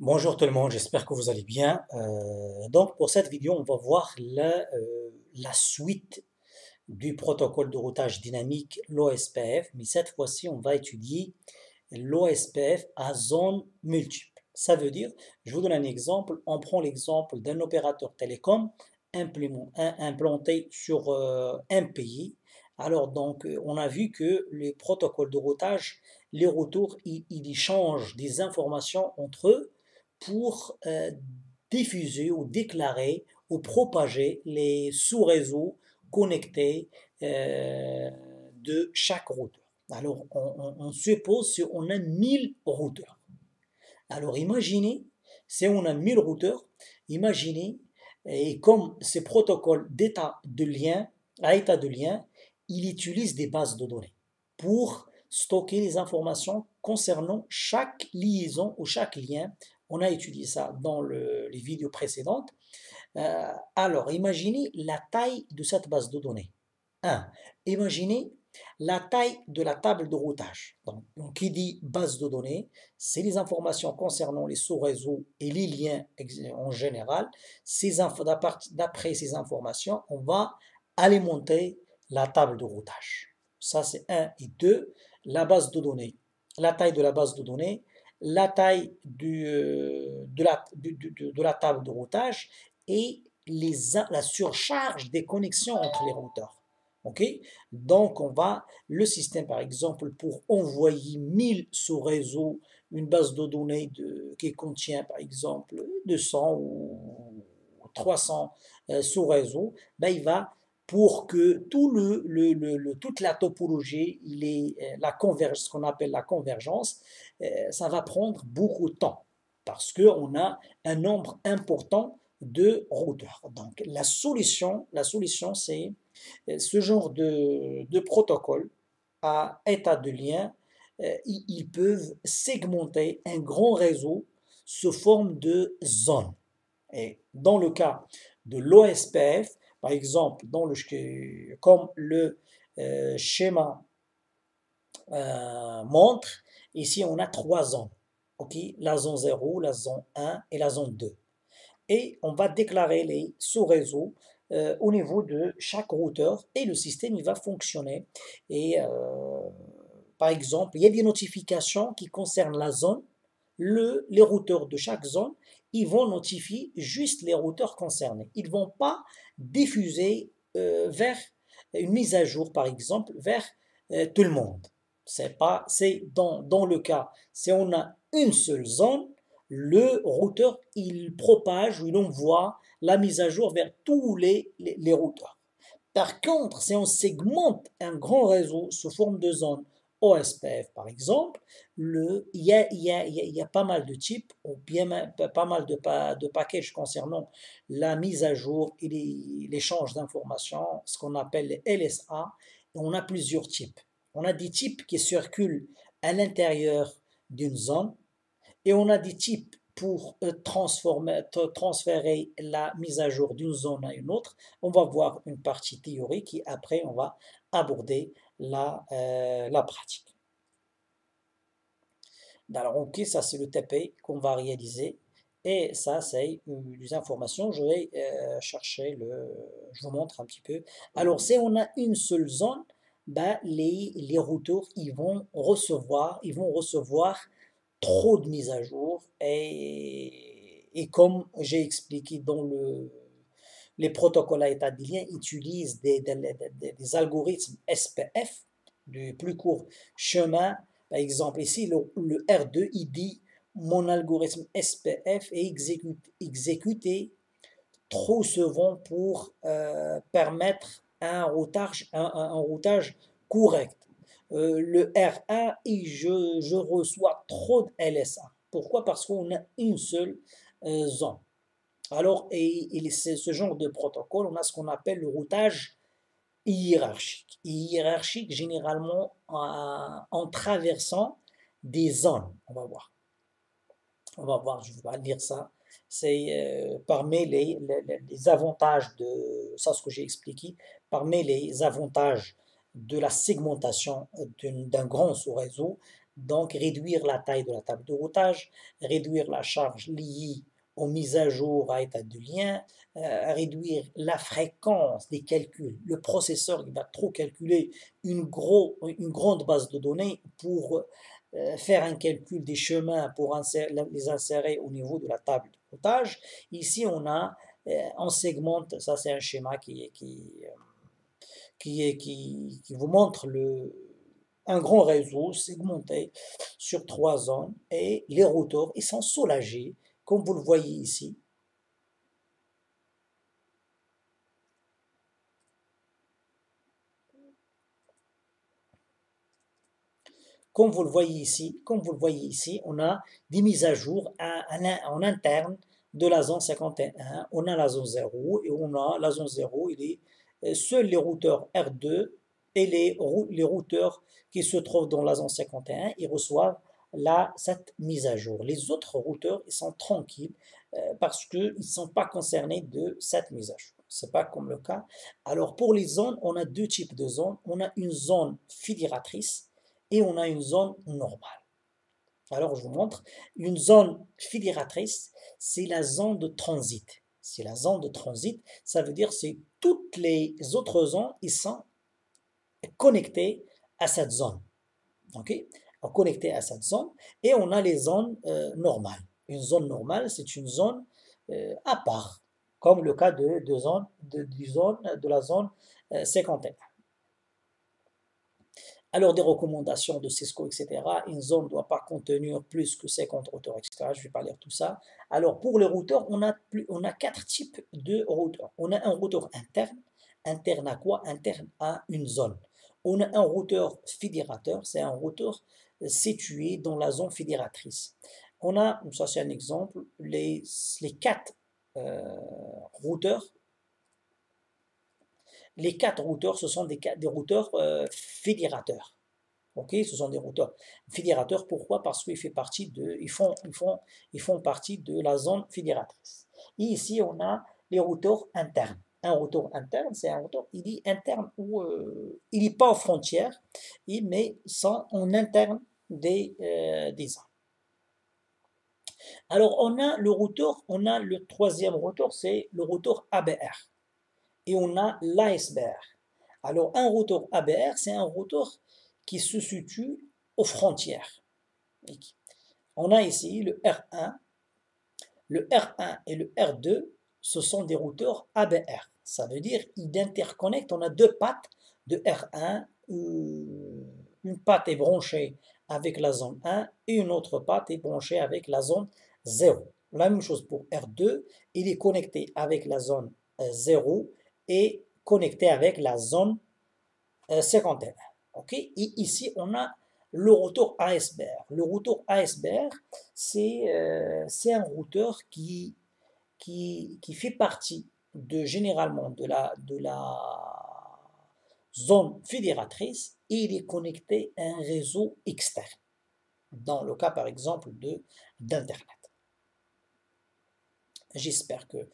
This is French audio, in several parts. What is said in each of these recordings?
Bonjour tout le monde, j'espère que vous allez bien. Donc pour cette vidéo, on va voir la suite du protocole de routage dynamique, l'OSPF, mais cette fois-ci, on va étudier l'OSPF à zone multiple. Ça veut dire, je vous donne un exemple, on prend l'exemple d'un opérateur télécom implanté sur un pays. Alors donc, on a vu que les protocoles de routage, les routeurs, ils échangent des informations entre eux pour diffuser ou déclarer ou propager les sous-réseaux connectés euh, de chaque routeur. Alors, on suppose si on a 1000 routeurs. Alors, imaginez, si on a 1000 routeurs, imaginez, et comme ces protocoles d'état de lien, à état de lien, il utilise des bases de données pour stocker les informations concernant chaque liaison ou chaque lien. On a étudié ça dans les vidéos précédentes. Alors, imaginez la taille de cette base de données. 1. Imaginez la taille de la table de routage. Donc, qui dit base de données, c'est les informations concernant les sous-réseaux et les liens en général. D'après ces informations, on va alimenter la table de routage. Ça, c'est 1 et 2. La base de données, la taille de la base de données, la taille de la table de routage et la surcharge des connexions entre les routeurs. OK? Donc, le système, par exemple, pour envoyer 1000 sous-réseaux, une base de données qui contient, par exemple, 200 ou 300 sous-réseaux, ben, pour que toute la topologie, ce qu'on appelle la convergence, ça va prendre beaucoup de temps parce qu'on a un nombre important de routeurs. Donc, la solution c'est ce genre de protocole à état de lien, ils peuvent segmenter un grand réseau sous forme de zones. Et dans le cas de l'OSPF, par exemple, comme le schéma montre, ici on a trois zones. Okay? La zone 0, la zone 1 et la zone 2. Et on va déclarer les sous-réseaux au niveau de chaque routeur et le système il va fonctionner. Et par exemple, il y a des notifications qui concernent la zone. Les routeurs de chaque zone, ils vont notifier juste les routeurs concernés. Ils ne vont pas diffuser vers une mise à jour, par exemple, vers tout le monde. C'est dans le cas, si on a une seule zone, le routeur, il propage ou il envoie la mise à jour vers tous les routeurs. Par contre, si on segmente un grand réseau sous forme de zone OSPF, par exemple, il y a pas mal de types, ou bien pas mal de packages concernant la mise à jour et l'échange d'informations, ce qu'on appelle les LSA. Et on a plusieurs types. On a des types qui circulent à l'intérieur d'une zone, et on a des types pour transférer la mise à jour d'une zone à une autre. On va voir une partie théorique et après on va aborder la pratique. Alors, ok, ça c'est le TP qu'on va réaliser. Et ça, c'est des informations. Je vais chercher je vous montre un petit peu. Alors, si on a une seule zone, ben, les routeurs, ils vont recevoir trop de mises à jour et comme j'ai expliqué dans les protocoles à état de lien utilisent des algorithmes SPF, du plus court chemin. Par exemple, ici, le R2, il dit mon algorithme SPF est exécuté trop souvent pour permettre un routage correct. Le R1 et je reçois trop de LSA. Pourquoi? Parce qu'on a une seule zone. Alors, ce genre de protocole, on a ce qu'on appelle le routage hiérarchique. Hiérarchique, généralement, en traversant des zones. On va voir, je vais lire ça. C'est parmi les avantages de ça, ce que j'ai expliqué, parmi les avantages de la segmentation d'un grand sous-réseau, donc réduire la taille de la table de routage, réduire la charge liée aux mises à jour à état de lien, réduire la fréquence des calculs. Le processeur il va trop calculer une grande base de données pour faire un calcul des chemins pour les insérer au niveau de la table de routage. Ici, on segmente, ça c'est un schéma qui vous montre un grand réseau segmenté sur 3 zones et les routeurs, ils sont soulagés, comme vous le voyez ici. Comme vous le voyez ici, on a des mises à jour en interne de la zone 51. On a la zone 0 et on a la zone 0. Seuls les routeurs R2 et les routeurs qui se trouvent dans la zone 51, ils reçoivent cette mise à jour. Les autres routeurs, ils sont tranquilles parce qu'ils ne sont pas concernés de cette mise à jour. Ce n'est pas comme le cas. Alors pour les zones, on a deux types de zones. On a une zone fédératrice et on a une zone normale. Alors, je vous montre. Une zone fédératrice, c'est la zone de transit. C'est la zone de transit, ça veut dire c'est toutes les autres zones, ils sont connectés à cette zone. OK? Connectés à cette zone. Et on a les zones normales. Une zone normale, c'est une zone à part, comme le cas de la zone 51. Alors, des recommandations de Cisco, etc. Une zone ne doit pas contenir plus que 50 routeurs, etc. Je ne vais pas lire tout ça. Alors, pour les routeurs, on a 4 types de routeurs. On a un routeur interne. Interne à quoi? Interne à une zone. On a un routeur fédérateur. C'est un routeur situé dans la zone fédératrice. On a, ça c'est un exemple, les 4 routeurs. Les 4 routeurs, ce sont des routeurs fédérateurs. Ok, ce sont des routeurs fédérateurs. Pourquoi? Parce ils font partie de la zone fédératrice. Et ici, on a les routeurs internes. Un routeur interne, c'est un routeur, il est interne ou il n'est pas aux frontières, mais sont en interne des zones. Alors, on a le troisième routeur, c'est le routeur ABR. Et on a l'ASBR. Alors, un routeur ABR, c'est un routeur qui se situe aux frontières. On a ici le R1. Le R1 et le R2, ce sont des routeurs ABR. Ça veut dire qu'ils interconnectent. On a 2 pattes de R1. Une patte est branchée avec la zone 1 et une autre patte est branchée avec la zone 0. La même chose pour R2. Il est connecté avec la zone 0 et connecté avec la zone 51. OK? Et ici, on a le routeur ASBR. Le routeur ASBR, c'est un routeur qui fait partie généralement de la zone fédératrice et il est connecté à un réseau externe. Dans le cas, par exemple, d'Internet. J'espère que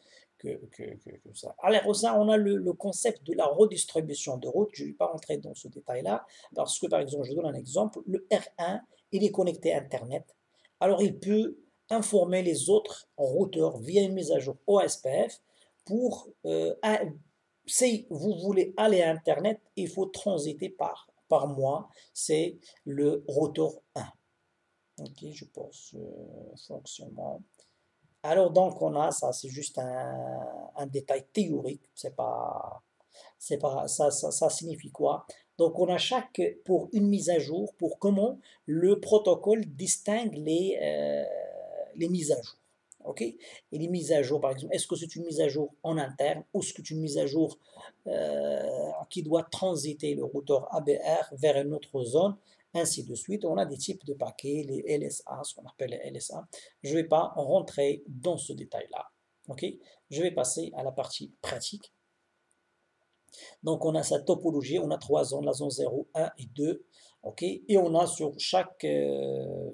ça. Alors, ça, on a le concept de la redistribution de route. Je ne vais pas rentrer dans ce détail-là, parce que, par exemple, je donne un exemple. Le R1, il est connecté à Internet. Alors, il peut informer les autres routeurs via une mise à jour OSPF pour, si vous voulez aller à Internet, il faut transiter par mois. C'est le routeur 1. Ok, je pense fonctionnement. Alors donc on a ça, c'est juste un détail théorique, ça signifie quoi? Donc on a pour une mise à jour, pour comment le protocole distingue les mises à jour. Ok? Et les mises à jour, par exemple, est-ce que c'est une mise à jour en interne ou est-ce que c'est une mise à jour qui doit transiter le routeur ABR vers une autre zone, ainsi de suite. On a des types de paquets, les LSA, ce qu'on appelle les LSA. Je ne vais pas rentrer dans ce détail-là. Ok? Je vais passer à la partie pratique. Donc, on a cette topologie, on a 3 zones, la zone 0, 1 et 2. Ok? Et on a sur chaque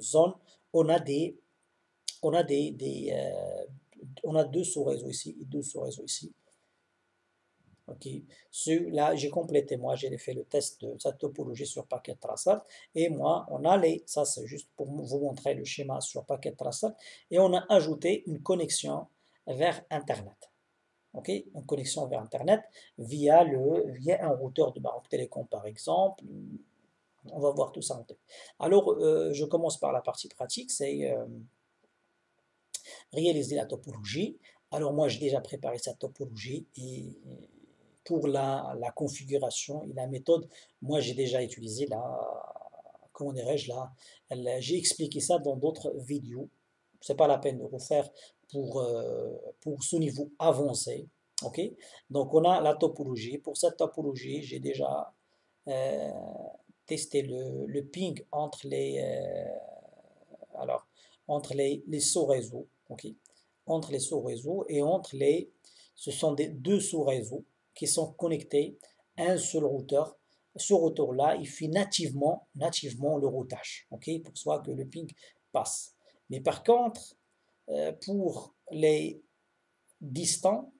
zone, on a on a 2 sous-réseaux ici et 2 sous-réseaux ici. Ok, là j'ai complété, moi j'ai fait le test de cette topologie sur paquet traçable et moi on a ça c'est juste pour vous montrer le schéma sur paquet traçable et on a ajouté une connexion vers Internet. Ok, une connexion vers Internet via un routeur de Maroc Télécom par exemple. On va voir tout ça en tête. Alors je commence par la partie pratique, c'est réaliser la topologie. Alors moi j'ai déjà préparé cette topologie et pour la configuration et la méthode, moi j'ai déjà utilisé comment dirais-je j'ai expliqué ça dans d'autres vidéos. C'est pas la peine de refaire pour ce niveau avancé. Ok? Donc on a la topologie. Pour cette topologie, j'ai déjà euh, testé le ping alors, entre les sous-réseaux. Ok? Entre les sous-réseaux et ce sont des deux sous-réseaux qui sont connectés à un seul routeur. Ce routeur-là, il fait nativement le routage, ok, pour soit que le ping passe. Mais par contre, pour les distants,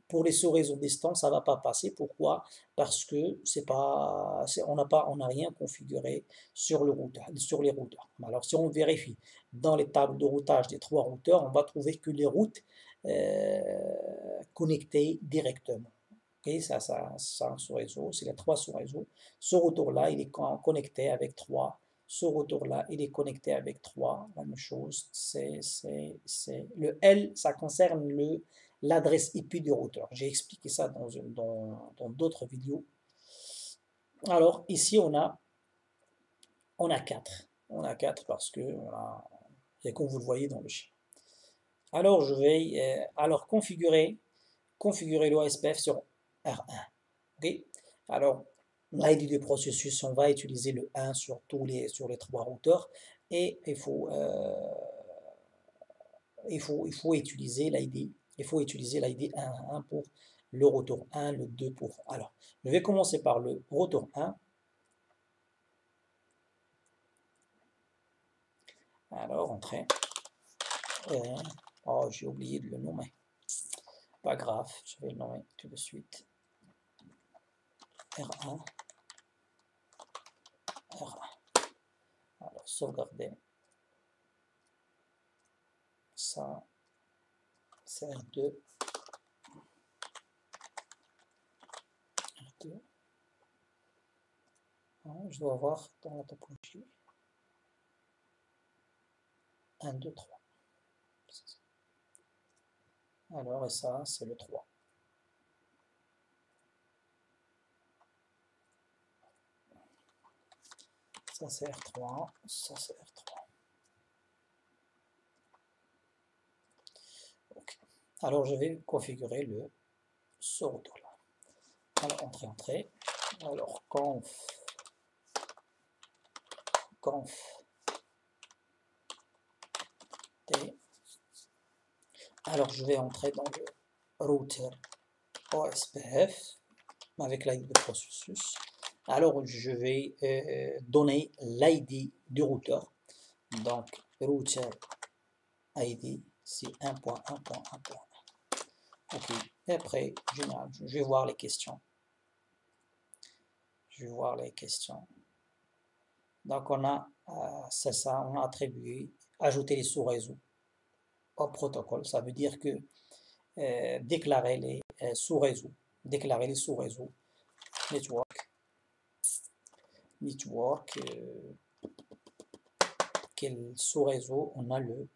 pour les sous-réseaux distants, ça ne va pas passer. Pourquoi? Parce que on n'a rien configuré sur sur les routeurs. Alors, si on vérifie dans les tables de routage des trois routeurs, on va trouver que les routes connectées directement. Okay, ça un sous-réseau, c'est les trois sous-réseaux. Ce routeur-là, il est connecté avec trois. Ce routeur-là, il est connecté avec trois. La même chose, le L, ça concerne l'adresse IP du routeur. J'ai expliqué ça dans d'autres vidéos. Alors, ici, on a 4. On a 4 parce que, c'est comme vous le voyez dans le schéma. Alors, je vais configurer l'OSPF sur R1. Okay. Alors, l'ID du processus, on va utiliser le 1 sur sur les trois routeurs et il faut utiliser l'ID. Il faut utiliser l'ID 1 pour le routeur 1, le 2 pour. Alors, je vais commencer par le routeur 1. Alors, entrée. Oh, j'ai oublié de le nommer. Pas grave, je vais le nommer tout de suite. R1. R1. Alors, sauvegarder. Ça, c'est R2. R2. Je dois avoir dans la topologie 1, 2, 3. Alors, et ça, c'est le 3. Ça, c'est R3. Ça, c'est R3. Okay. Alors, je vais configurer ce routeur-là. Alors, entrée. Alors, conf t. Alors, je vais entrer dans le routeur OSPF avec l'ID de processus. Alors, je vais donner l'ID du routeur. Donc, router ID, c'est 1.1.1.1. Ok. Et après, je vais voir les questions. Donc, c'est ça, on a attribué, ajouter les sous-réseaux au protocole. Ça veut dire que déclarer les sous-réseaux, network, quel sous-réseau, on a le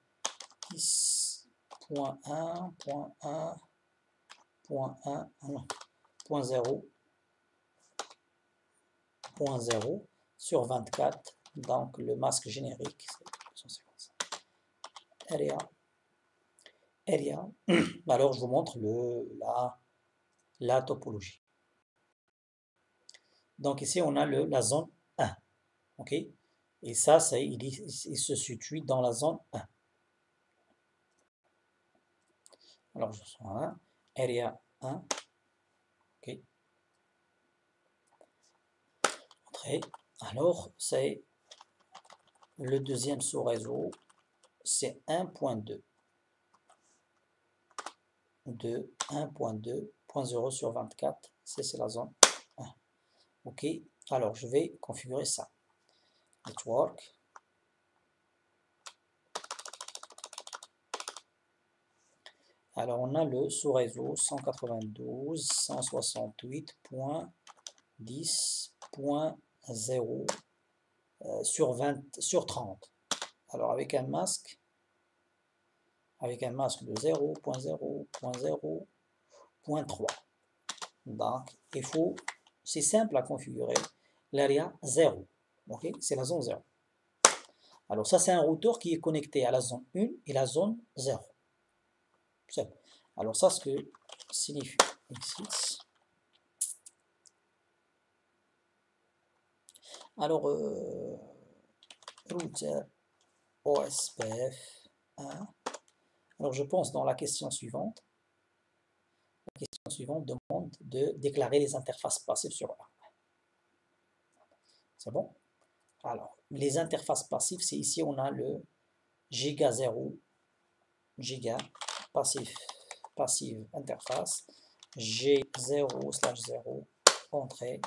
10.1.1.0 sur 24, donc le masque générique, c'est area. Alors je vous montre la topologie. Donc ici on a la zone 1, ok, et ça il se situe dans la zone 1. Alors je sens 1, area 1, ok. Entrée. Alors c'est le deuxième sous-réseau, c'est 1.2. 1.2.0 sur 24, C c'est la zone 1. Ok, alors je vais configurer ça. Network. Alors on a le sous-réseau 192.168.10.0 sur 30. Alors avec un masque de 0.0.0.3. Donc il faut, c'est simple à configurer, l'area 0. Ok, c'est la zone 0. Alors ça c'est un routeur qui est connecté à la zone 1 et la zone 0. Alors ça, ce que signifie X6. Alors, routeur OSPF 1. Alors je pense dans la question suivante. La question suivante demande de déclarer les interfaces passives sur 1. C'est bon? Alors, les interfaces passives, c'est ici on a le giga 0, giga passive interface, G0/0 entrée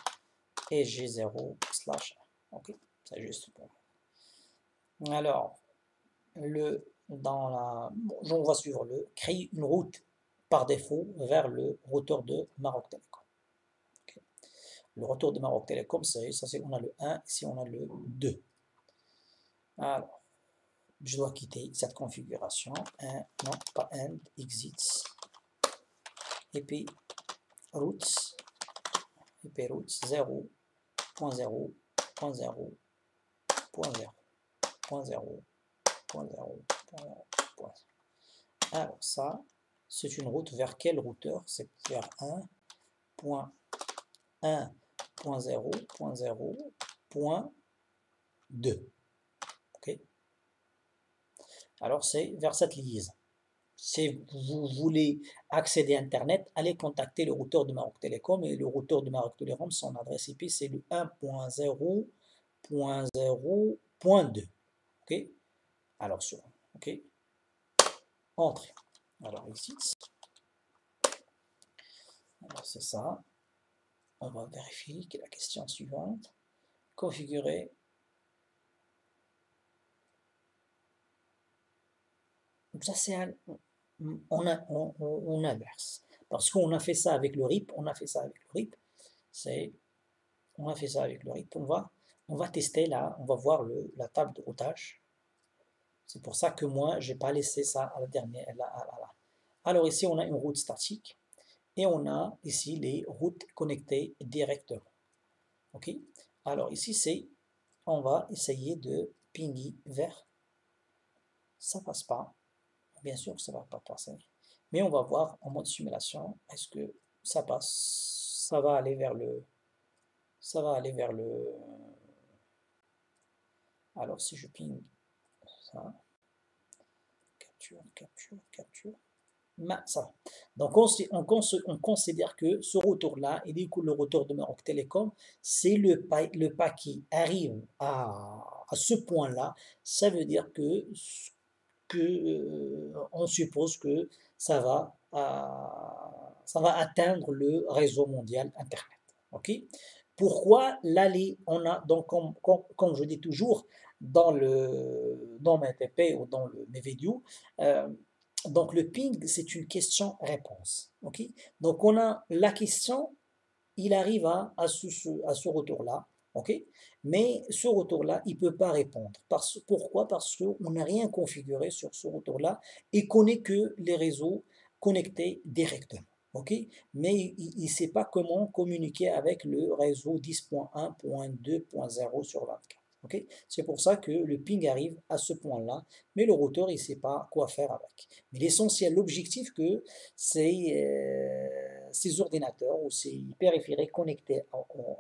et G0/1. Ok, c'est juste pour. Alors, on va suivre créer une route par défaut vers le routeur de Maroc Telecom. Okay. Le routeur de Maroc Telecom, on a le 1, ici on a le 2. Alors, je dois quitter cette configuration. Non, pas end, exit. Et puis, routes 0.0.0.0.0. Alors ça, c'est une route vers quel routeur? C'est vers 1.1.0.0.2. Ok. Alors c'est vers cette liaison. Si vous voulez accéder à Internet, allez contacter le routeur de Maroc Telecom, et le routeur de Maroc Telecom, son adresse IP, c'est le 1.0.0.2. Ok. Alors sur, ok. Entrée. Alors ici, alors c'est ça. On va vérifier que la question suivante. Configurer. Ça c'est on inverse. Parce qu'on a fait ça avec le RIP, on a fait ça avec le RIP. On a fait ça avec le RIP. On va tester là, on va voir la table de routage. C'est pour ça que moi, j'ai pas laissé ça à la dernière. Alors ici, on a une route statique et on a ici les routes connectées directement. Ok. Alors ici, on va essayer de pinguer vers. Ça passe pas. Bien sûr que ça va pas passer. Mais on va voir en mode simulation. Est-ce que ça passe? Ça va aller vers le. Ça va aller vers le. Alors si je ping ça. Capture. Ça va. Donc on considère que ce retour-là, et du coup le retour de Maroc Telecom, c'est le pas qui arrive à ce point-là. Ça veut dire que on suppose que ça va atteindre le réseau mondial Internet. Ok. Pourquoi l'aller, on a donc comme je dis toujours dans mes TP ou dans mes vidéos, donc le ping c'est une question-réponse. Ok. Donc on a la question, il arrive à ce retour-là. Ok. Mais ce retour-là, il ne peut pas répondre. Pourquoi? Parce qu'on n'a rien configuré sur ce retour-là et connaît que les réseaux connectés directement. Ok. Mais il ne sait pas comment communiquer avec le réseau 10.1.2.0 sur 24. Okay. C'est pour ça que le ping arrive à ce point-là, mais le routeur, il ne sait pas quoi faire avec. Mais l'essentiel, l'objectif que ces ordinateurs ou ces périphériques connectés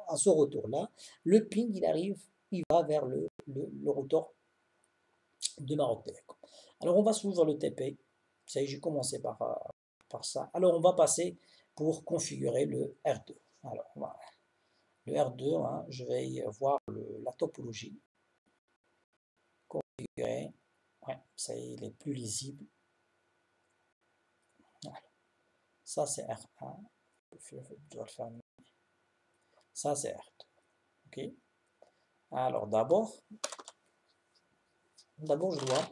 à ce retour-là, le ping, il va vers le routeur de Maroc Telecom. Alors, on va s'ouvrir le TP. Ça y est, j'ai commencé par ça. Alors, on va passer pour configurer le R2. Alors, voilà. Le R2, hein, je vais voir la topologie. Configurer. Ouais, ça y est, il est plus lisible. Voilà. Ça, c'est R1. Je dois le faire Ça c'est RT. Ok. Alors d'abord je dois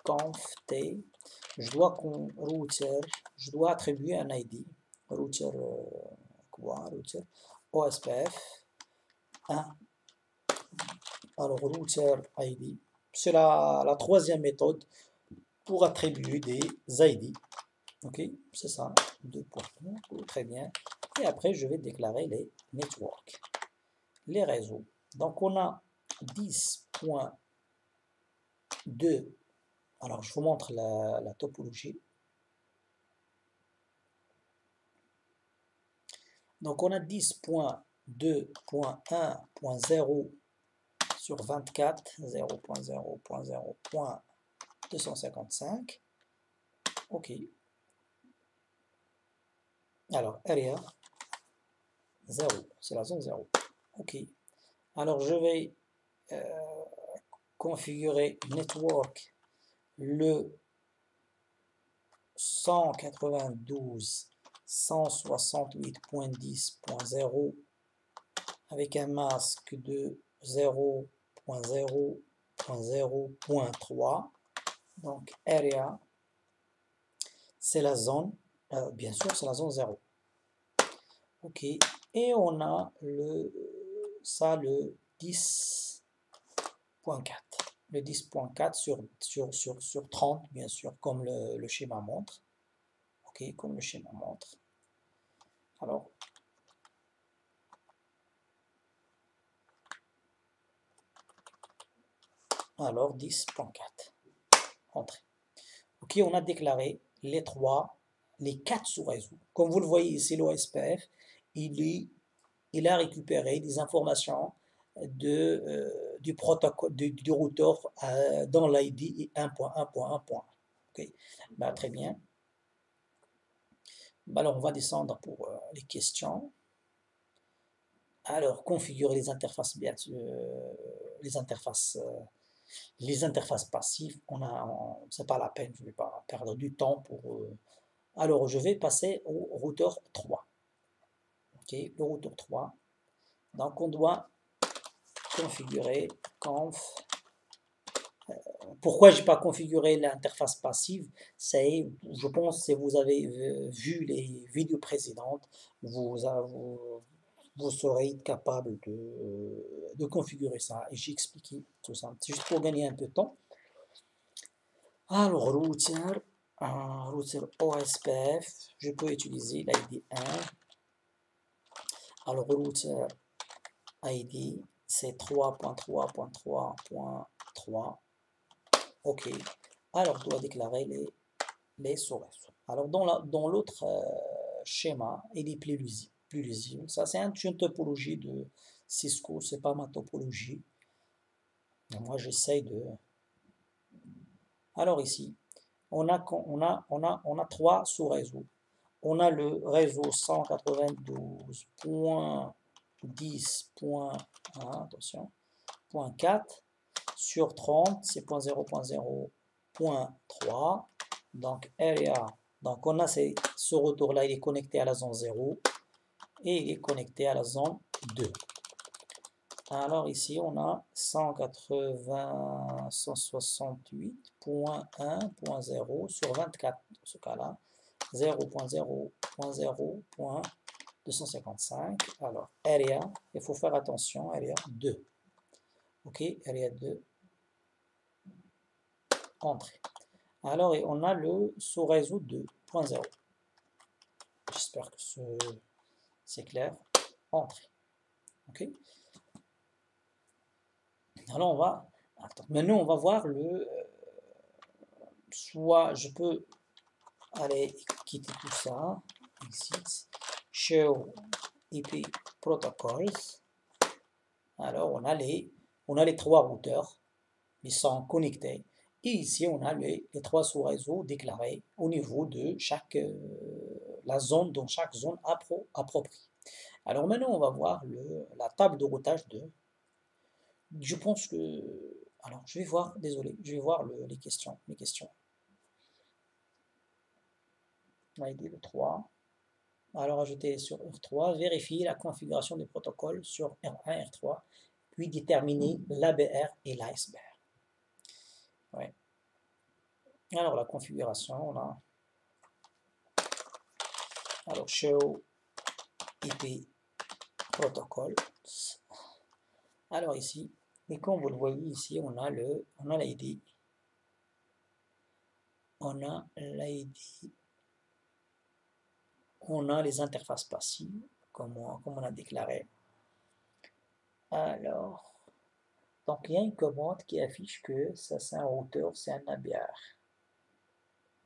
conf t, je dois router, je dois attribuer un ID, router quoi, router OSPF 1. Alors router ID, c'est la troisième méthode pour attribuer des ID. Ok, c'est ça, 2.1, très bien. Et après je vais déclarer les networks, les réseaux. Donc on a 10.2. Alors je vous montre la topologie. Donc on a 10.2.1.0 sur 24, 0.0.0.255. Ok. Alors area 0, c'est la zone 0. Ok. Alors je vais configurer network le 192.168.10.0 avec un masque de 0.0.0.3. Donc area, c'est la zone, bien sûr c'est la zone 0. Ok, et on a le 10.4. Le 10.4 sur 30, bien sûr, comme le schéma montre. Ok, comme le schéma montre. Alors 10.4. Entrée. Ok, on a déclaré les 4 sous-réseaux. Comme vous le voyez ici, l'OSPF, il a récupéré des informations du protocole du routeur dans l'ID 1.1.1. Ok, bah, très bien. Bah, alors on va descendre pour les questions. Alors configurer les interfaces, les interfaces passives. C'est pas la peine, je ne vais pas perdre du temps pour. Alors je vais passer au routeur 3. Ok, le routeur 3. Donc on doit configurer conf. Pourquoi j'ai pas configuré l'interface passive? C'est, je pense, si vous avez vu les vidéos précédentes, vous serez capable de configurer ça. Et j'ai expliqué tout ça. C'est juste pour gagner un peu de temps. Alors router OSPF, je peux utiliser l'ID 1. Alors router ID, c'est 3.3.3.3. Ok. Alors, je dois déclarer les sous-réseaux. Alors, dans l'autre schéma, il est plus lisible. Ça, c'est une topologie de Cisco, c'est pas ma topologie. Moi, j'essaye de. Alors, ici, on a 3 sous-réseaux. On a le réseau 192.10.1, attention, .4 sur 30, c'est 0.0.0.3. Donc area, donc on a ce retour là, il est connecté à la zone 0 et il est connecté à la zone 2. Alors ici on a 168.1.0 sur 24, dans ce cas là 0.0.0.255. Alors area, il faut faire attention, area 2. Ok, area 2, entrée. Alors, et on a le sous-réseau 2.0. J'espère que c'est clair. Entrée. Ok. Alors, maintenant, on va voir soit je peux aller quitter tout ça. Exit. Show IP Protocols. Alors, on a les 3 routeurs. Ils sont connectés. Et ici, on a les 3 sous-réseaux déclarés au niveau de la zone, dans chaque zone appropriée. Alors maintenant, on va voir la table de routage je pense que. Alors, je vais voir, désolé, je vais voir les questions. On a dit le 3. Alors, ajouter sur R3, vérifier la configuration du protocole sur R1, R3, puis déterminer l'ABR et l'ASBR. Ouais. Alors, la configuration, on a alors show IP protocol. Alors ici, et comme vous le voyez ici, on a l'ID, on a l'ID, on a les interfaces passives, comme on a déclaré. Alors, donc il y a une commande qui affiche que ça c'est un routeur, c'est un ABR.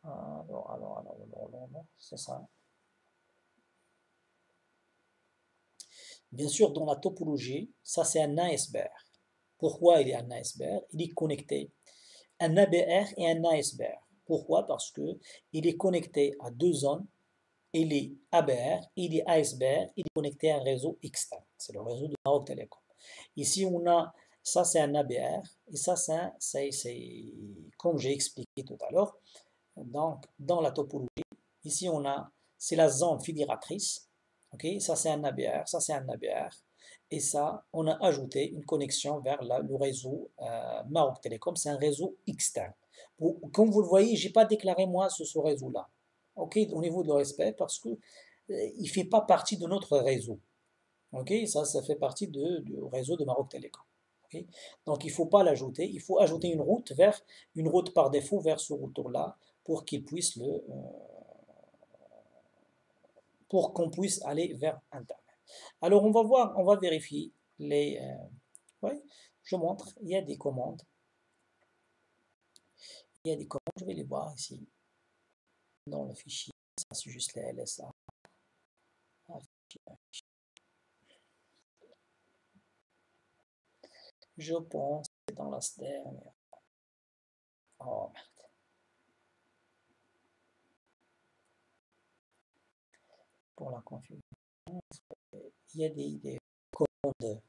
Non, c'est ça. Bien sûr, dans la topologie, ça c'est un ASBR. Pourquoi il est un ASBR? Il est connecté. Un ABR et un ASBR. Pourquoi? Parce que il est connecté à deux zones. Il est ABR, il est ASBR, il est connecté à un réseau externe. C'est le réseau de Maroc Telecom. Ici, on a, ça c'est un ABR, et ça c'est comme j'ai expliqué tout à l'heure, donc dans la topologie, ici on a, c'est la zone fédératrice, ok, ça c'est un ABR, ça c'est un ABR, et ça, on a ajouté une connexion vers le réseau Maroc Telecom, c'est un réseau externe. Comme vous le voyez, j'ai pas déclaré moi ce réseau-là, ok, au niveau de l'OSP, parce que il fait pas partie de notre réseau, ok, ça fait partie du réseau de Maroc Telecom. Okay. Donc il ne faut pas l'ajouter, il faut ajouter une route par défaut vers ce routeur-là pour qu'il puisse pour qu'on puisse aller vers Internet. Alors on va voir, on va vérifier les. Ouais, je montre, il y a des commandes. Il y a des commandes, je vais les voir ici dans le fichier. Ça c'est juste les LSA. Je pense que c'est dans la dernière. Oh merde. Pour la configuration, il y a des commandes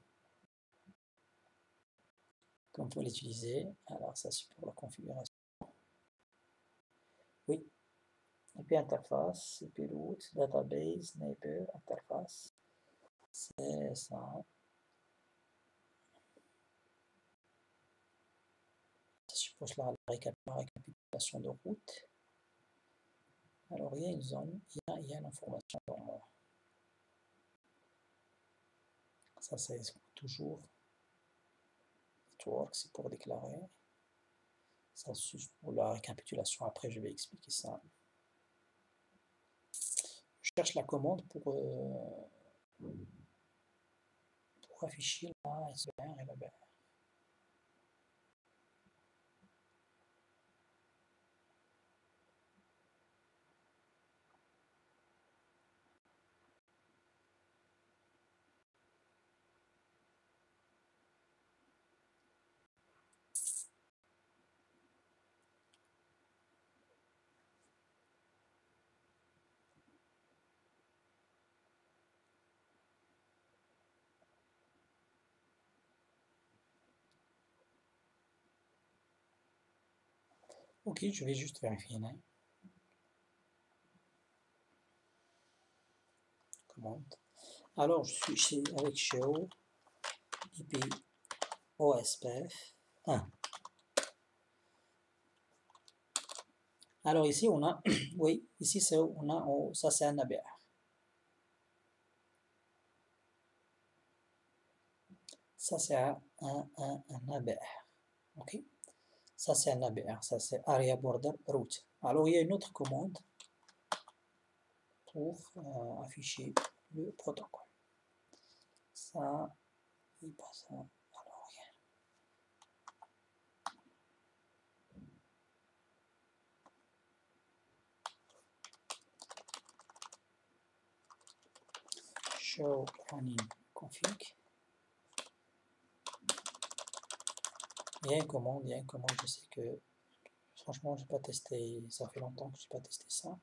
qu'on peut l'utiliser. Alors ça c'est pour la configuration. Oui, IP interface, IP root, database, neighbor, interface. C'est ça. Ça suppose la récapitulation de route. Alors il y a une zone, il y a l'information dans ça c'est toujours network, c'est pour déclarer. Ça c'est pour la récapitulation, après je vais expliquer ça. Je cherche la commande pour afficher la SBR et la BR. Ok, je vais juste vérifier là. Commande. Alors je suis avec show IP OSPF 1. Alors ici on a, oui, ici on a, ça c'est un ABR. Ça c'est un ABR. Ok. Ça c'est un ABR, ça c'est Area Border Route. Alors il y a une autre commande pour afficher le protocole. Ça, il passe. Alors, show running config. Il y a une commande, je sais que franchement j'ai pas testé, ça fait longtemps que j'ai pas testé ça.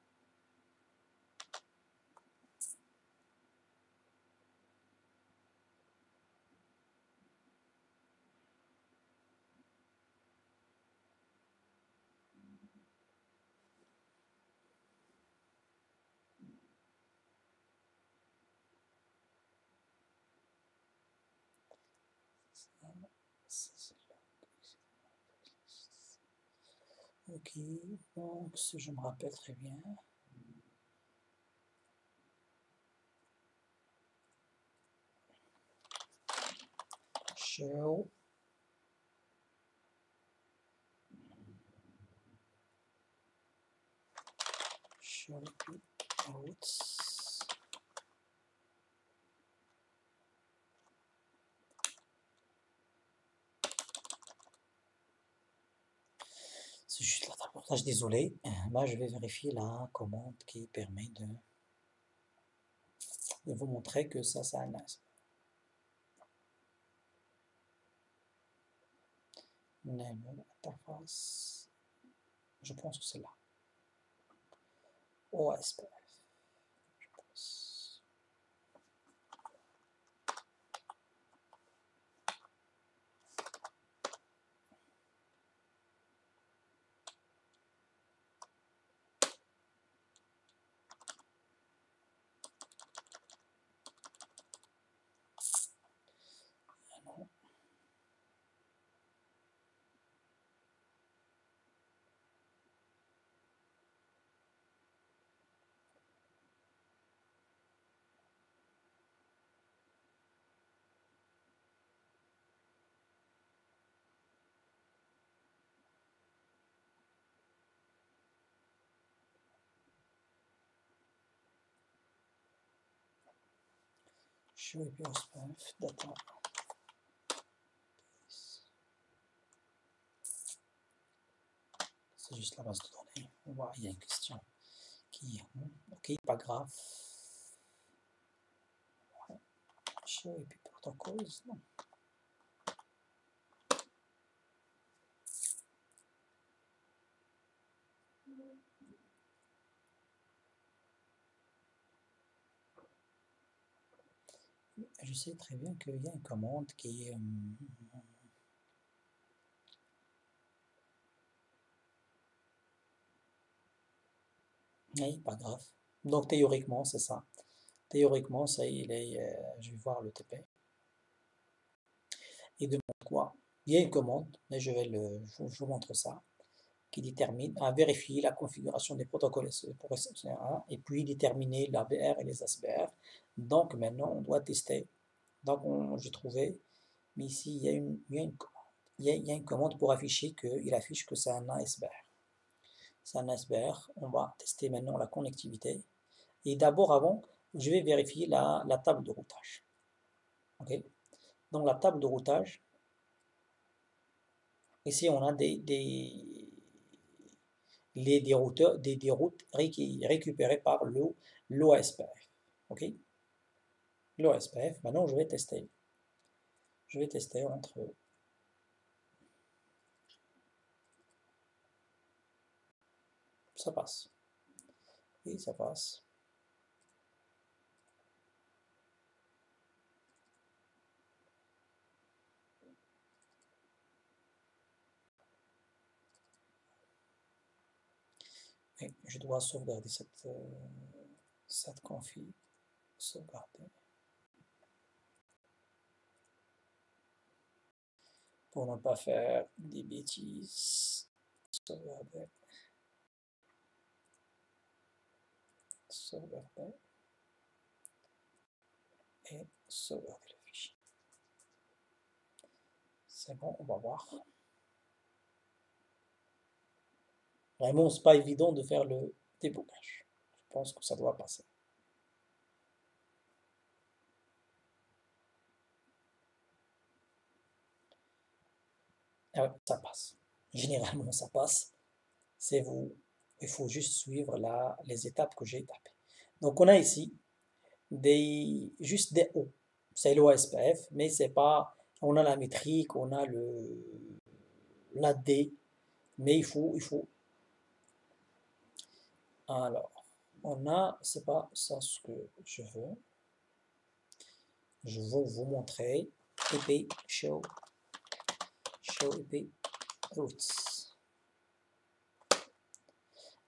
Ok, donc si je me rappelle très bien. Show out. C'est juste la tapotage, désolé. Là, je vais vérifier la commande qui permet de vous montrer que ça, c'est un as. Name interface. Je pense que c'est là. OSPF. Je pense. Ah non. Show IP OSPF data. C'est juste la base de données. On voit, il y a une question qui. Ok, pas grave. Show IP protocols. Non. Je sais très bien qu'il y a une commande qui est. Oui, pas grave. Donc théoriquement, c'est ça. Théoriquement, ça, il est. Je vais voir le TP. Il demande quoi? Il y a une commande, mais je vous montre ça, qui détermine à vérifier la configuration des protocoles pour SMC1 et puis déterminer l'ABR et les ASBR. Donc maintenant, on doit tester. Donc j'ai trouvé, mais ici, il y a une commande. Il y a une commande pour afficher qu'il affiche que c'est un ASBR. C'est un ASBR. On va tester maintenant la connectivité. Et d'abord, avant, je vais vérifier la table de routage. Ok. Dans la table de routage, ici, on a des routeurs, des routes récupérées par l'OSPF. Ok? L'OSPF, maintenant je vais tester. Je vais tester entre. Ça passe. Oui, ça passe. Et je dois sauvegarder cette config. Sauvegarder. Pour ne pas faire des bêtises. Sauvegarder. Sauvegarder. Et sauvegarder le fichier. C'est bon, on va voir. Vraiment, c'est pas évident de faire le débogage. Je pense que ça doit passer. Ah ouais, ça passe. Généralement, ça passe. C'est vous. Il faut juste suivre les étapes que j'ai tapées. Donc, on a ici juste des O. C'est l'OSPF, mais c'est pas. On a la métrique, on a la D, mais il faut. Alors, on a, c'est pas ça ce que je veux. Je veux vous montrer. EP show EP routes.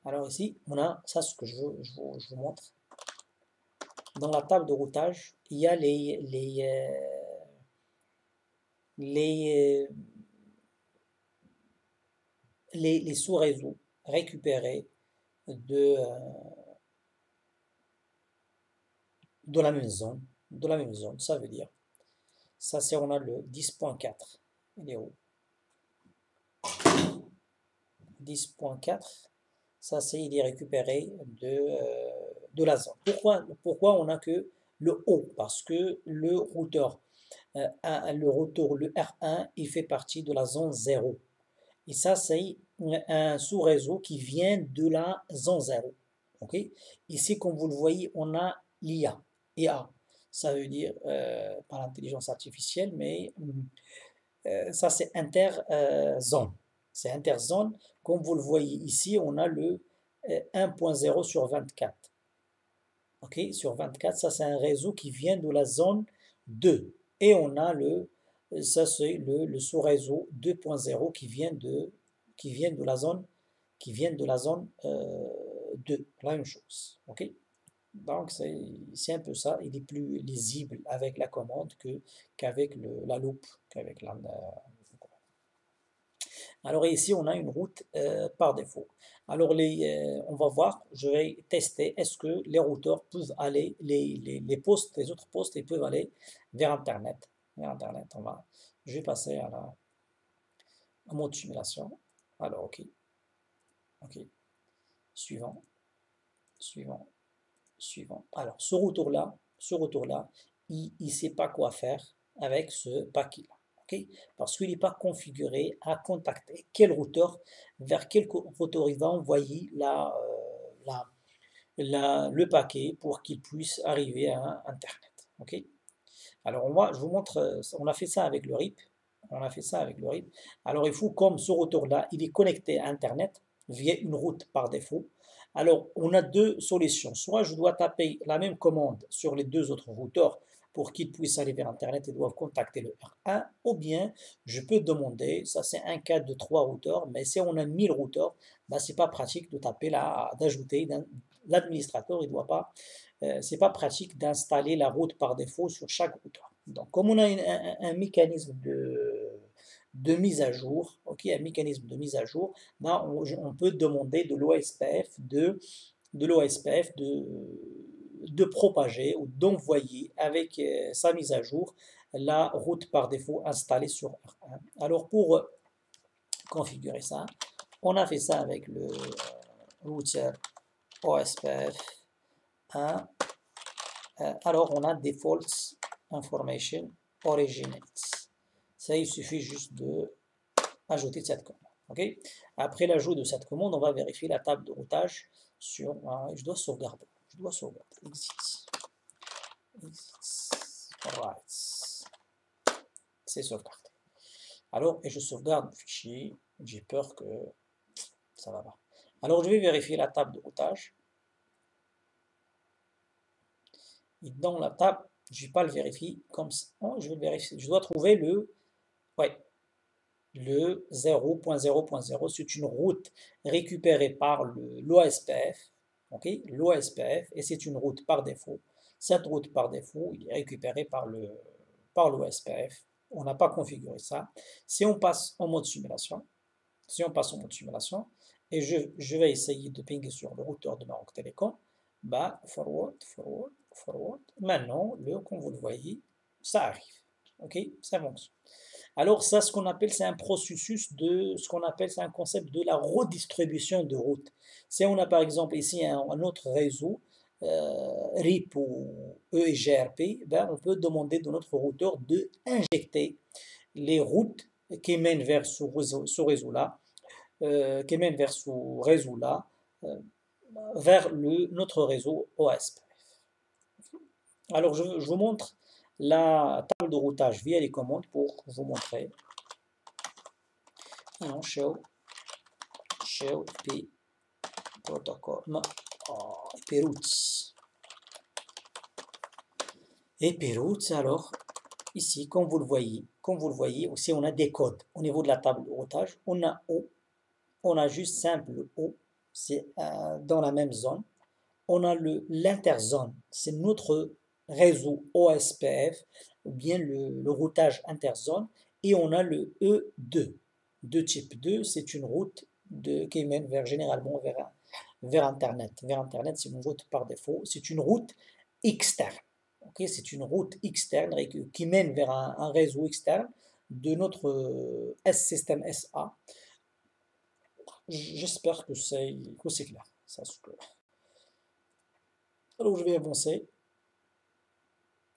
Alors ici, on a ça ce que je vous montre. Dans la table de routage, il y a les, les sous-réseaux récupérés de, de la même zone. De la même zone, ça veut dire. Ça, c'est on a le 10.4. Il est où? 10.4. Ça, c'est il est récupéré de la zone. Pourquoi on a que le haut? Parce que le routeur, le R1, il fait partie de la zone 0. Et ça, c'est un sous-réseau qui vient de la zone 0. Ok. Ici, comme vous le voyez, on a l'IA. IA. Ça veut dire, pas l'intelligence artificielle, mais ça, c'est interzone. C'est interzone. Comme vous le voyez ici, on a le 1.0 sur 24. Ok, sur 24, ça c'est un réseau qui vient de la zone 2. Et on a ça c'est le sous-réseau 2.0 qui vient de la zone, qui vient de la zone 2. La même chose. Ok, donc c'est un peu ça. Il est plus lisible avec la commande qu'avec la loupe, qu'avec la. Alors ici, on a une route par défaut. Alors on va voir, je vais tester, est-ce que les routeurs peuvent aller, les postes, les autres postes, ils peuvent aller vers Internet. Vers Internet, je vais passer à mode simulation. Alors, ok, ok, suivant, suivant, suivant. Alors, ce retour-là, il ne sait pas quoi faire avec ce paquet-là. Ok. Parce qu'il n'est pas configuré à contacter quel routeur, vers quel routeur il va envoyer le paquet pour qu'il puisse arriver à Internet. Ok. Alors, je vous montre, on a fait ça avec le RIP. On a fait ça avec le RIP. Alors, il faut, comme ce routeur-là, il est connecté à Internet via une route par défaut. Alors, on a deux solutions. Soit je dois taper la même commande sur les deux autres routeurs pour qu'ils puissent aller vers Internet et doivent contacter le R1, ou bien je peux demander, ça c'est un cas de 3 routeurs, mais si on a 1000 routeurs, ben, c'est pas pratique de taper d'ajouter, l'administrateur, il doit pas, c'est pas pratique d'installer la route par défaut sur chaque routeur. Donc, comme on a un mécanisme de mise à jour, ok, un mécanisme de mise à jour, ben, on peut demander de l'OSPF de propager ou d'envoyer avec sa mise à jour la route par défaut installée sur R1. Alors pour configurer ça, on a fait ça avec le router OSPF 1. Alors on a Defaults Information Originates. Ça, il suffit juste de ajouter cette commande. Okay. Après l'ajout de cette commande, on va vérifier la table de routage sur. Je dois sauvegarder. Je dois sauvegarder. Exit. Right. C'est sauvegardé. Alors, et je sauvegarde le fichier. J'ai peur que ça va pas. Alors, je vais vérifier la table de routage. Et dans la table, je ne vais pas le vérifier comme ça. Oh, je vais le vérifier. Je dois trouver ouais, le 0.0.0, c'est une route récupérée par l'OSPF, ok, l'OSPF, et c'est une route par défaut. Cette route par défaut, il est récupérée par l'OSPF. On n'a pas configuré ça. Si on passe en mode simulation, et je vais essayer de pinguer sur le routeur de Maroc Télécom, bah, forward, forward, forward. Maintenant, comme vous le voyez, ça arrive. Ok, ça fonctionne. Alors ça, c'est un processus ce qu'on appelle, c'est un concept de la redistribution de routes. Si on a par exemple ici un autre réseau, RIP ou EGRP, ben, on peut demander de notre routeur de injecter les routes qui mènent vers ce réseau-là, euh, vers notre réseau OSP. Alors je vous montre la table de routage via les commandes pour vous montrer. Show p protocol p routes. Et p routes, alors ici, comme vous le voyez aussi, on a des codes au niveau de la table de routage. On a O, on a juste simple O, c'est dans la même zone. On a l'interzone, c'est notre réseau OSPF ou bien le routage interzone. et on a le E2. De type 2, c'est une route qui mène généralement vers Internet. Vers Internet, c'est une route par défaut. C'est une route externe. Ok, c'est une route externe qui mène vers un réseau externe de notre système SA. J'espère que c'est clair. Alors, je vais avancer.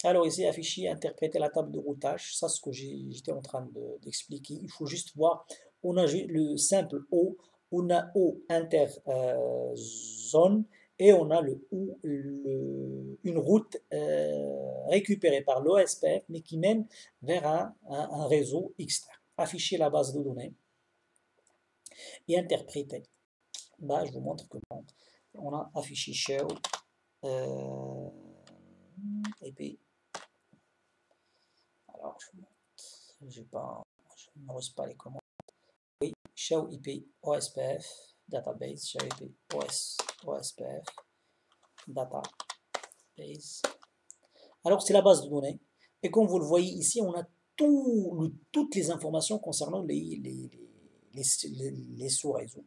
Alors ici, afficher, interpréter la table de routage, ça c'est ce que j'étais en train d'expliquer. Il faut juste voir, on a le simple O, on a O interzone et on a le O, une route récupérée par l'OSPF mais qui mène vers un réseau externe. Afficher la base de données et interpréter. Bah, je vous montre comment. On a affiché show et puis alors je ne reste pas les commandes. Oui, show IP OSPF database, show IP OSPF database. Alors c'est la base de données et comme vous le voyez ici, on a toutes les informations concernant les sous-réseaux.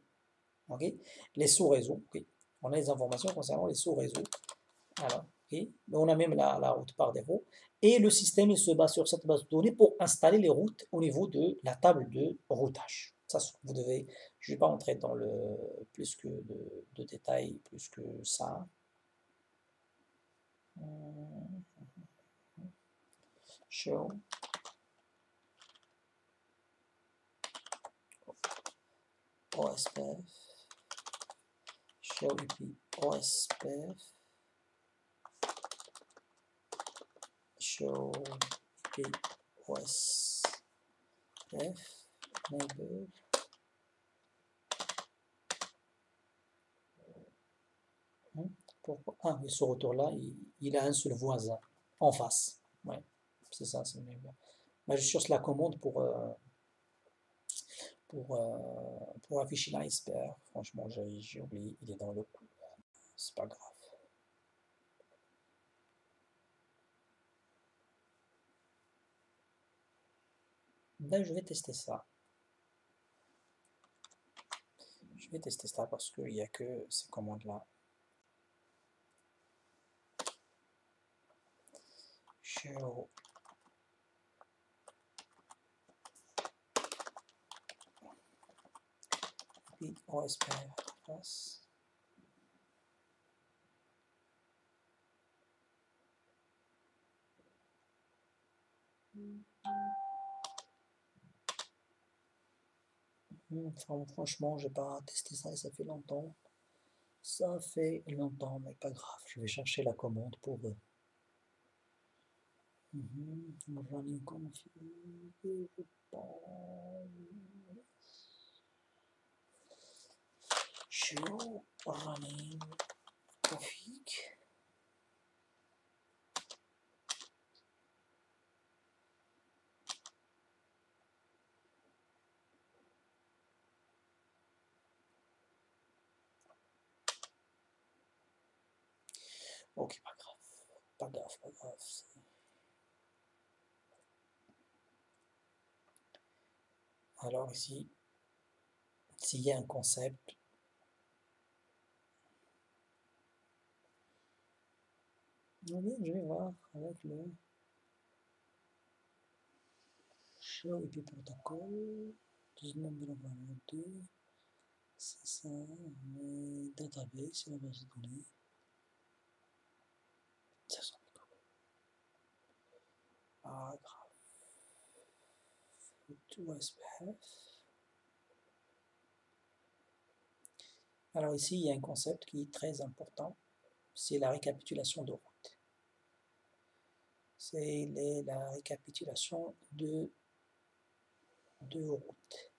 Okay, les sous-réseaux. Okay. On a les informations concernant les sous-réseaux. Alors, okay. On a même la route par défaut. Et le système il se base sur cette base de données pour installer les routes au niveau de la table de routage. Ça, vous devez, je ne vais pas entrer dans le plus que de détails, plus que ça. Show OSPF, show IP OSPF, show IP OSPF, neighbor. Pourquoi? Ah, mais ce retour-là, il a un seul voisin en face. Ouais, c'est ça, c'est mieux. Bah, je cherche la commande pour afficher l'iceberg. Franchement, j'ai oublié, il est dans le cours. C'est pas grave. Ben, je vais tester ça. Je vais tester ça parce qu'il n'y a que ces commandes-là. Show puis OSPF face. Franchement, j'ai pas testé ça et ça fait longtemps. Ça fait longtemps, mais pas grave. Je vais chercher la commande pour running config, je pense. Show running config. Ok, pas grave. Pas grave, pas grave. Alors ici, s'il y a un concept, je vais voir avec le show IP protocol, 1922, c'est ça, database, c'est la base de données. Ça sent pas grave. Tout SPF. Alors ici, il y a un concept qui est très important, c'est la récapitulation de route. C'est la récapitulation de route.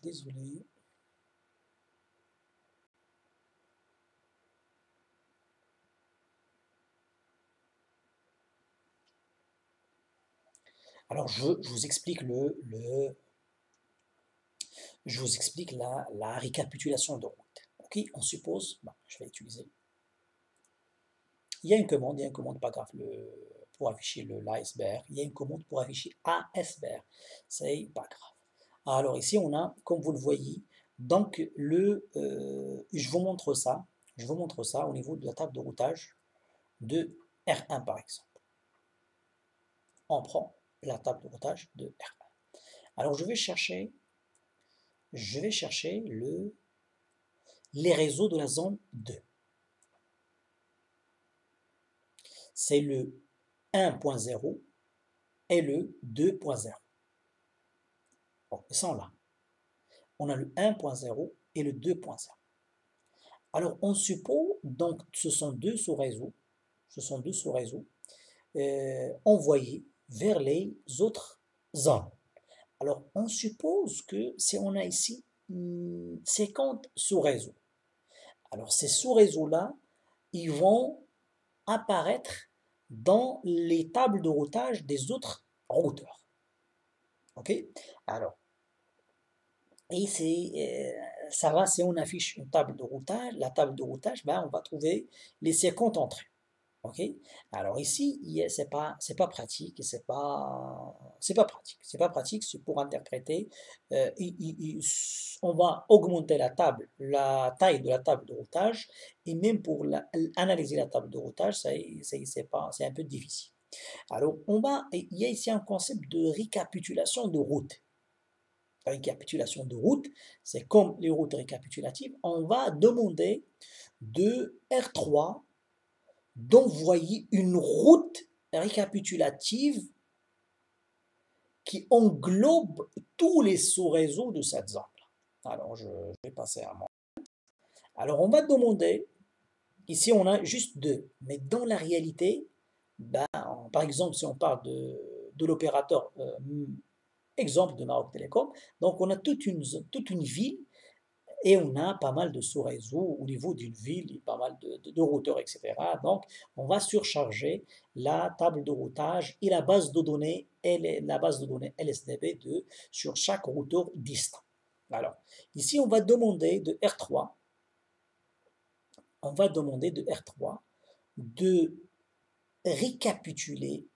Désolé. Alors, je vous explique je vous explique la récapitulation de route. Ok, on suppose, bon, je vais utiliser. Il y a une commande, pas grave, pour afficher l'iceberg. Il y a une commande pour afficher ASBR. C'est pas grave. Alors ici, on a, comme vous le voyez, donc je vous montre ça. Je vous montre ça au niveau de la table de routage de R1 par exemple. On prend la table de routage de R1. Alors je vais chercher les réseaux de la zone 2. C'est le 1.0 et le 2.0. Bon, ils sont là. On a le 1.0 et le 2.0. Alors on suppose, donc ce sont deux sous-réseaux envoyés vers les autres zones. Alors on suppose que si on a ici 50 sous-réseaux, alors ces sous-réseaux-là, ils vont apparaître dans les tables de routage des autres routeurs. Ok? Alors, et ça va, si on affiche une table de routage, la table de routage, ben, on va trouver les 50 entrées. Ok? Alors ici, c'est pas pratique, c'est pas pratique. C'est pas pratique, c'est pour interpréter. On va augmenter la taille de la table de routage, et même pour analyser la table de routage, c'est un peu difficile. Alors, il y a ici un concept de récapitulation de route. La récapitulation de route, c'est comme les routes récapitulatives, on va demander de R3 d'envoyer une route récapitulative qui englobe tous les sous-réseaux de cette zone. Alors, je vais passer à moi. Alors, on va demander, ici on a juste deux, mais dans la réalité, ben, par exemple, si on parle de l'opérateur, exemple de Maroc Télécom, donc on a toute une ville et on a pas mal de sous-réseaux au niveau d'une ville, et pas mal de routeurs, etc. Donc, on va surcharger la table de routage et la base de données, la base de données LSDB2 sur chaque routeur distant. Alors, ici, on va demander de R3 de récapituler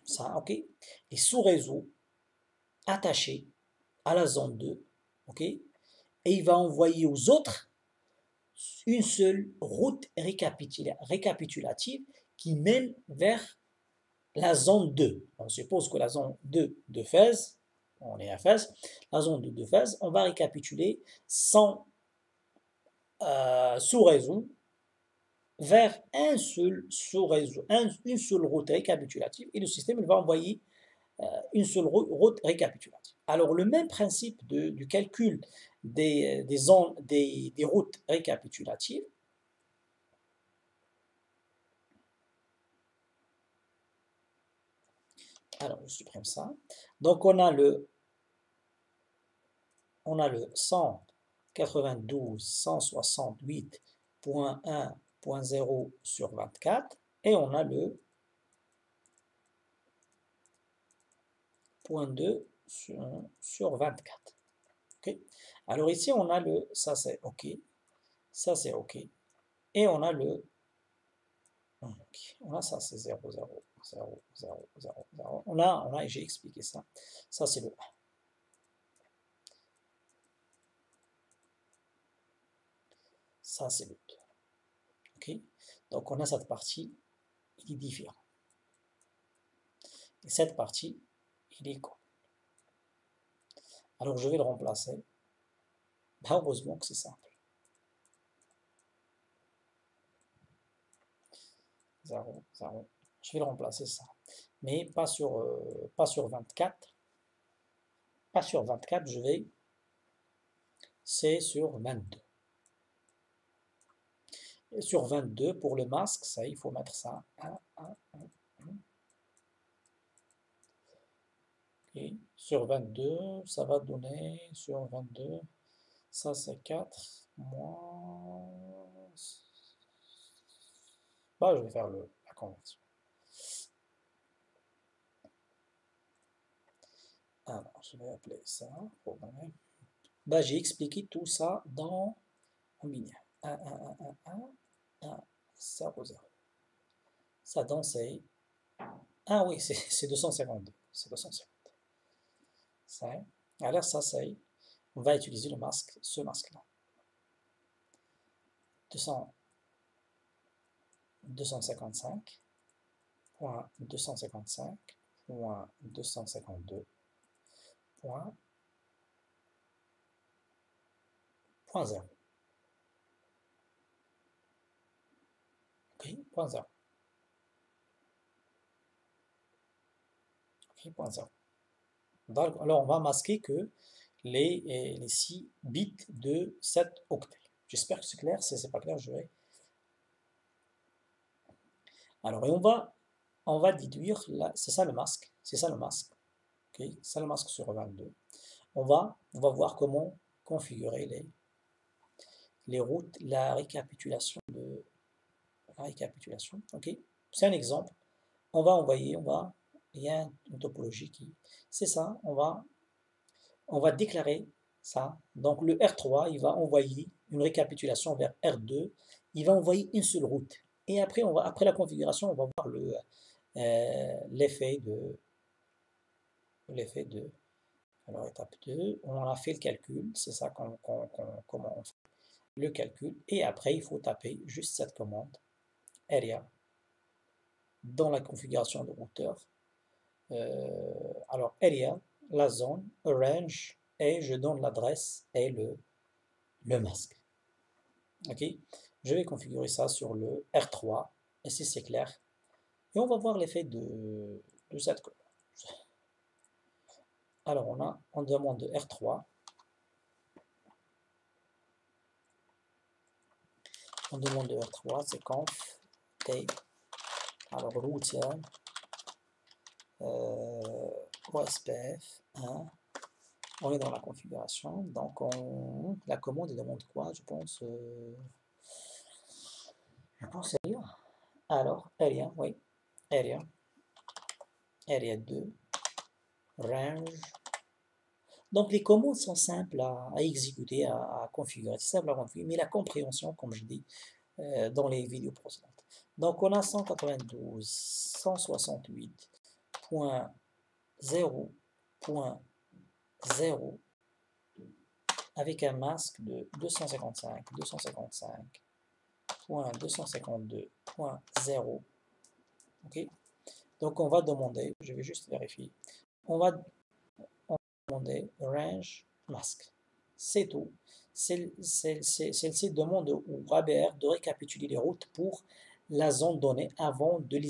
ça, ok, les sous-réseaux attachés à la zone 2, ok, et il va envoyer aux autres une seule route récapitulative qui mène vers la zone 2. On suppose que la zone 2 de Fès, on est à Fès, la zone 2 de Fès, on va récapituler 100 sous-réseaux vers un seul sous-réseau, une seule route récapitulative, et le système il va envoyer une seule route récapitulative. Alors le même principe du calcul des routes récapitulatives. Alors, je supprime ça. Donc, on a le 192.168.1.0 sur 24 et on a le point 2 sur 24. Okay. Alors ici, on a ça c'est OK, ça c'est OK, et on a on a ça c'est 0, 0, 0, 0, 0, 0. J'ai expliqué ça. Ça c'est le 1. Ça c'est le 2. OK. Donc on a cette partie, il est différent. Et cette partie, il est con. Alors je vais le remplacer. Bah, heureusement que c'est simple. 0, 0. Je vais le remplacer ça. Mais pas sur 24. Pas sur 24, c'est sur 22. Et sur 22, pour le masque, ça, il faut mettre ça. 1, 1, 1, 1. Et sur 22, ça va donner, sur 22, ça c'est 4, moins... Bah, je vais faire la conversion. Alors, je vais appeler ça programmer. Bah, j'ai expliqué tout ça dans un binaire. 1, 1, 1, 1, 1, 1, 0, 0. Ça donne c'est... Ah oui, c'est 252. C'est 250. Ça, alors ça c'est... On va utiliser le masque, ce masque-là. 255.255.252.0. Ok, point 0. Ok, point 0. Alors on va masquer que les 6 bits de 7 octets. J'espère que c'est clair. Si c'est pas clair, je vais. Alors, et on va déduire, c'est ça le masque. C'est ça le masque. Ok, c'est ça le masque sur 22. On va voir comment configurer les routes, la récapitulation de la récapitulation. Ok, c'est un exemple. On va envoyer, il y a une topologie qui, c'est ça. On va déclarer ça. Donc le R3, il va envoyer une récapitulation vers R2. Il va envoyer une seule route. Et après, après la configuration, on va voir l'effet de. Alors étape 2, on a fait le calcul. C'est ça comment on fait le calcul. Et après, il faut taper juste cette commande area dans la configuration de routeur. Alors area, la zone, range, et je donne l'adresse et le masque. Ok, je vais configurer ça sur le R3, et si c'est clair, et on va voir l'effet de cette commande. Alors on demande R3, on demande R3, c'est conf tape, alors router, OSPF 1, on est dans la configuration, donc la commande demande quoi, je pense area. Alors area, oui, area 2, range. Donc les commandes sont simples à exécuter, à configurer, c'est simple à configurer, mais la compréhension, comme je dis dans les vidéos précédentes. Donc on a 192, 168.0.0 avec un masque de 255, 255.252.0. Ok. Donc on va demander, je vais juste vérifier, on va demander range masque. C'est tout. Celle-ci demande au ABR de récapituler les routes pour la zone donnée avant de les